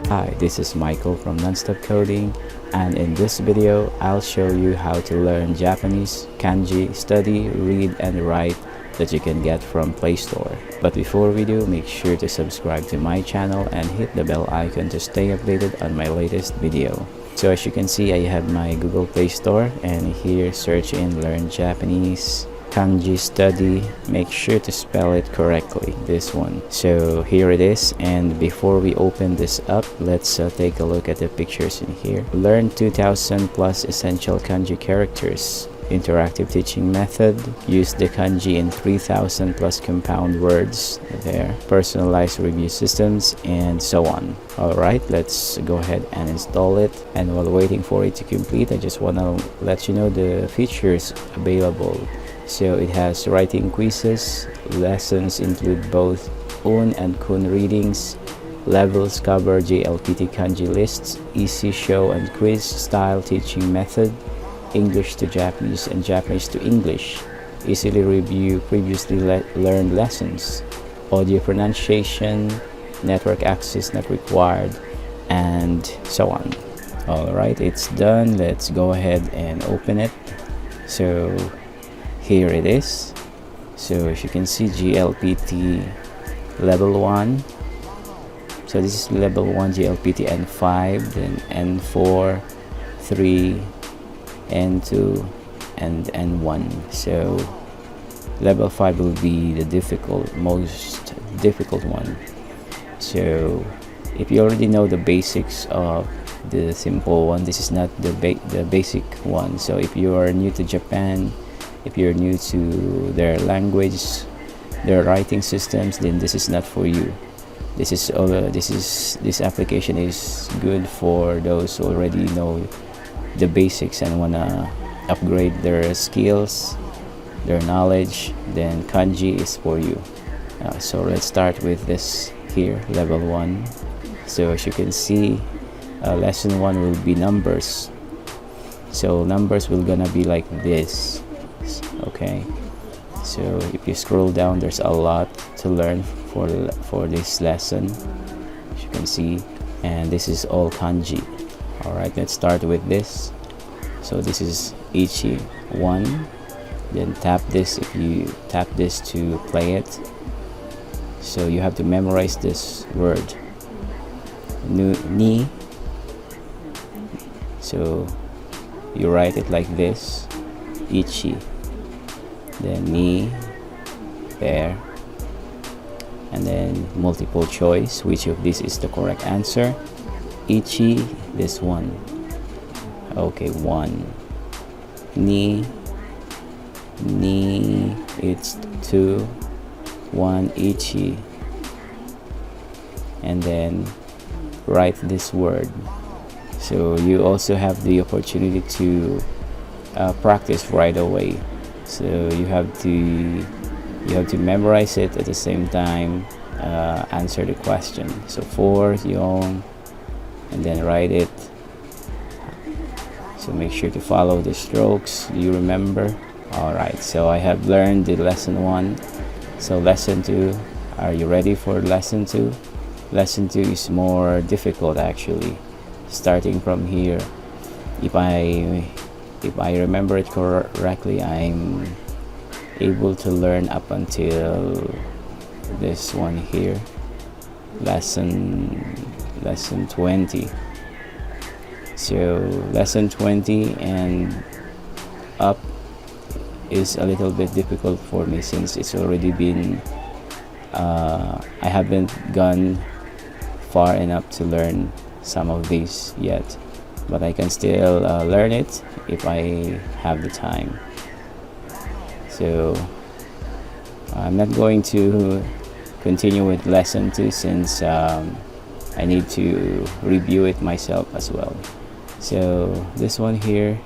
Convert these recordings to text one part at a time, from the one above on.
Hi, this is Michael from Nonstop Coding, and in this video I'll show you how to learn Japanese kanji, study, read and write that you can get from Play Store. But before we do, make sure to subscribe to my channel and hit the bell icon to stay updated on my latest video. So as you can see, I have my Google Play Store, and here search in learn Japanese kanji study. Make sure to spell it correctly, this one. So here it is, and before we open this up, let's take a look at the pictures in here. Learn 2000 plus essential kanji characters. Interactive teaching method. Use the kanji in 3000 plus compound words there. Personalized review systems, and so on. Alright, let's go ahead and install it. And while waiting for it to complete, I just want to let you know the features available. So it has writing quizzes. Lessons include both On and Kun readings. Levels cover JLPT Kanji lists. Easy show and quiz style teaching method. English to Japanese and Japanese to English. Easily review previously learned lessons. Audio pronunciation. Network access not required, and so on. Alright, it's done. Let's go ahead and open it. So here it is. So as you can see, JLPT level 1. So this is level 1 JLPT N5, then N4, 3, N2 and N1. So level 5 will be the most difficult one. So if you already know the basics of the simple one, this is not the basic one. So if you are new to Japan, if you're new to their language, their writing systems, then this is not for you. This application is good for those who already know the basics and wanna upgrade their skills, their knowledge. Then kanji is for you. So let's start with this here, level 1. So as you can see, lesson 1 will be numbers. So numbers will gonna be like this. Okay, so if you scroll down, there's a lot to learn for this lesson, as you can see, and this is all kanji. Alright, let's start with this. So this is ichi 1. Then tap this if you tap this to play it. So you have to memorize this word ni. So you write it like this, ichi, then ni there, and then multiple choice, which of this is the correct answer. Ichi, this one. Okay, 1. Ni, it's 2. 1, ichi, and then write this word. So you also have the opportunity to practice right away. So you have to memorize it at the same time, answer the question. So 4 yung, and then write it. So make sure to follow the strokes. Do you remember? Alright, so I have learned the lesson 1. So lesson 2, are you ready for lesson 2? Lesson 2 is more difficult actually. Starting from here, if I remember it correctly, I'm able to learn up until this one here, lesson 20. So lesson 20 and up is a little bit difficult for me, since it's already been I haven't gone far enough to learn some of these yet, but I can still learn it if I have the time. So I'm not going to continue with lesson 2, since I need to review it myself as well. So this one here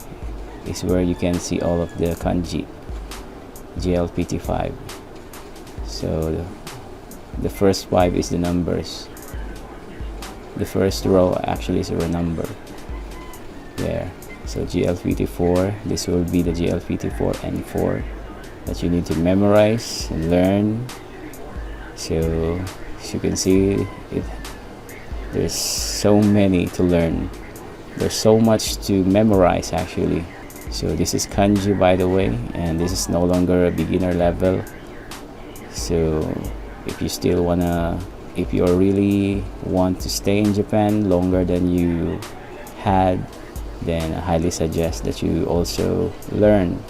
is where you can see all of the kanji, JLPT 5. So the first 5 is the numbers. The first row actually is a number there. So JLPT 4, this will be the JLPT 4 and 4 that you need to memorize and learn. So as you can see, There's so many to learn. There's so much to memorize actually. So this is kanji, by the way, and this is no longer a beginner level. So if you really want to stay in Japan longer than you had, then I highly suggest that you also learn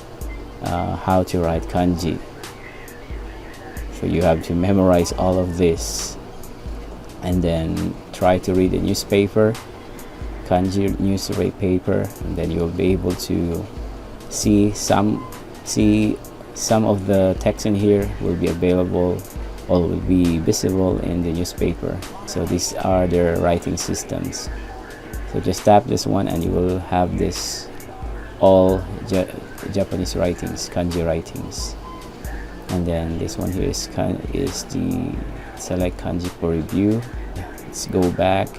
how to write kanji. So you have to memorize all of this, and then try to read a newspaper, kanji newspaper, and then you'll be able to see some of the text in here will be available or will be visible in the newspaper. So these are their writing systems. So just tap this one and you will have this all Japanese writings, kanji writings. And then this one here is the select kanji for review. Let's go back.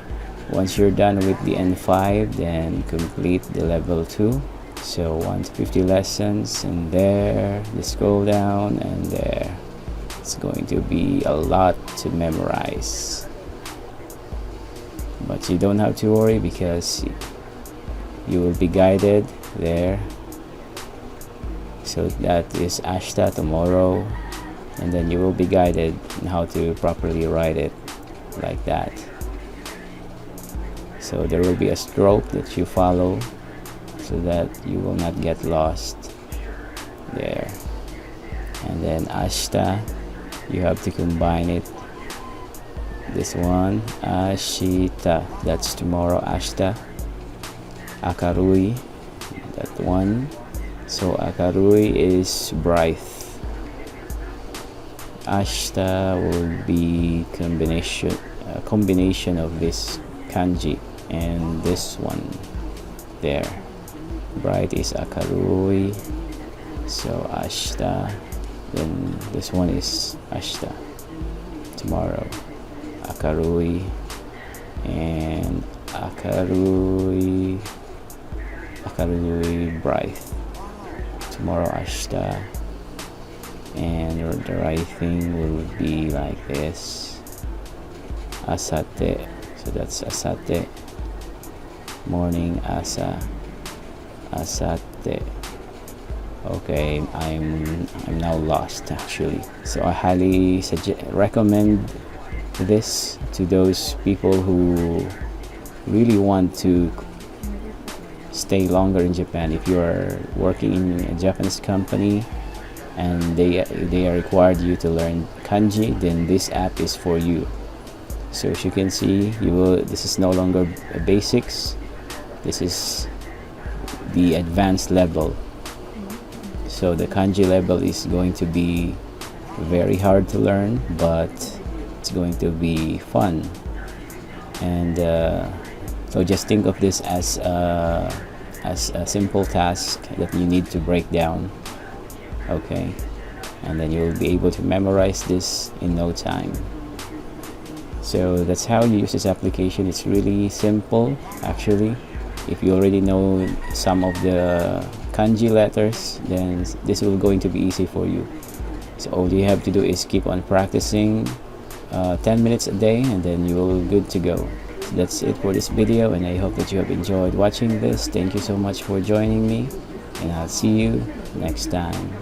Once you're done with the N5, then complete the level 2. So 1 to 50 lessons, and there, just scroll down, and there. It's going to be a lot to memorize. But you don't have to worry because you will be guided there. So that is ashita, tomorrow, and then you will be guided on how to properly write it like that. So there will be a stroke that you follow so that you will not get lost there. And then ashita, you have to combine it. This one, ashita, that's tomorrow. Ashita, akarui, that one. So akarui is bright. Ashita will be a combination of this kanji and this one there. Bright is akarui. So ashita, then this one is ashita, tomorrow. Akarui and akarui bright, tomorrow ashita. And the writing will be like this, asate, so that's asate, morning, asa, asate. Okay, I'm now lost actually. So I highly recommend this to those people who really want to stay longer in Japan. If you are working in a Japanese company and they are required you to learn kanji, then this app is for you. So as you can see, this is no longer basics, this is the advanced level. So the kanji level is going to be very hard to learn, but it's going to be fun. And so just think of this as a simple task that you need to break down. Okay, and then you'll be able to memorize this in no time. So that's how you use this application. It's really simple actually. If you already know some of the kanji letters, then this will going to be easy for you. So all you have to do is keep on practicing 10 minutes a day, and then you're good to go. So that's it for this video, and I hope that you have enjoyed watching this. Thank you so much for joining me, and I'll see you next time.